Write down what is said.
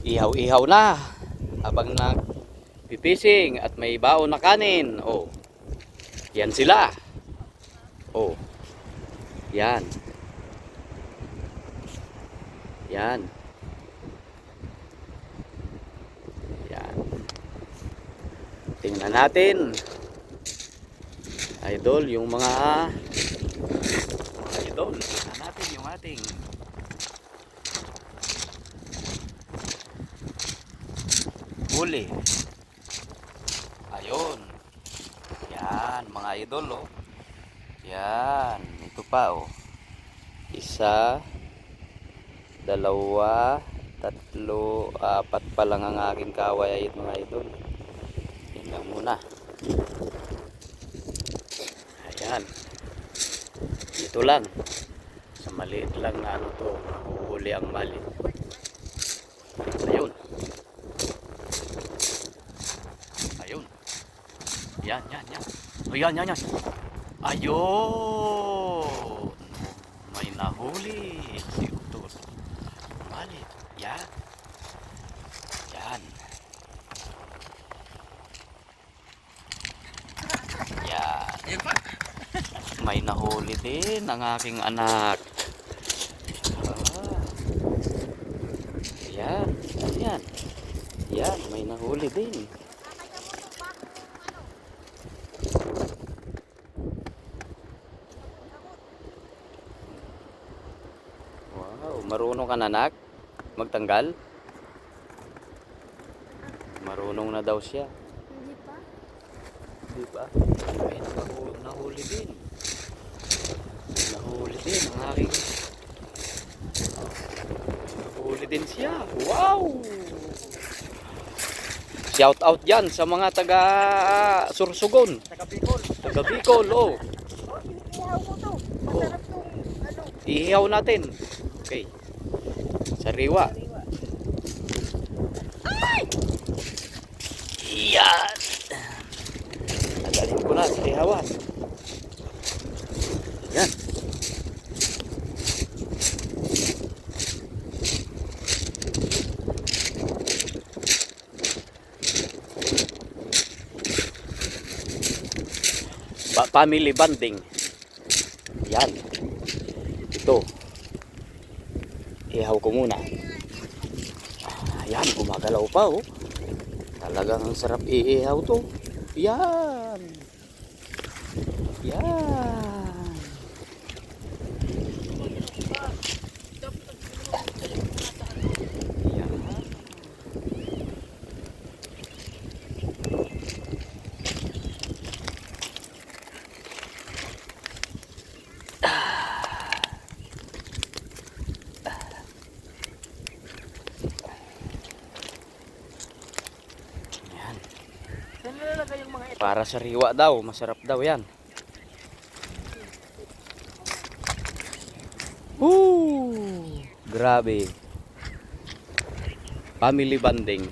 Ihaw-ihaw na habang nagpipising at may baon na kanin. Oh, yan sila. Oh, yan. Yan. Yan. Tingnan natin, idol, yung mga idol. Tingnan natin yung ating huli. Ayun. Yan, mga idol, oh. Yan, ito pa, oh. Isa, dalawa, tatlo, apat pa lang ang aking kaway, ayun, mga idol. Yan lang muna. Ayan. Ito lang. Sa maliit lang na ano to, mahuhuli ang mali. Ayun. Ayun. Yan, yan, yan. Oh, yan, yan, yan. Ayun. May nahuli. Si Utol. Mali. Yan. Yan. Yan. May nahuli din ang aking anak. Yan. Yan. Yan. May nahuli din. Wow, marunong ka na, anak? Magtanggal? Marunong na daw siya. Hindi pa. Hindi pa? May nahuli din. Nahuli din ang aking. Nahuli din siya. Wow! Shout out dyan sa mga taga Sursugon. Taga Bicol. Taga Bicol, oh. Oh, ihaw mo to. Masarap tong ano. Ihihaw natin. Okay. Sariwa. Ay! Yan. Nagaling ko na sa ihawan. Yan. Family bonding. Yan. Ito. Ihaw ko muna. Ayan, gumagalaw pa, oh. Talagang ang sarap iihaw to. Yan. Yan. Yan. Saan nilalagay yung mga ito? Para sa riwa daw, masarap daw yan. Woo! Grabe. Family bonding.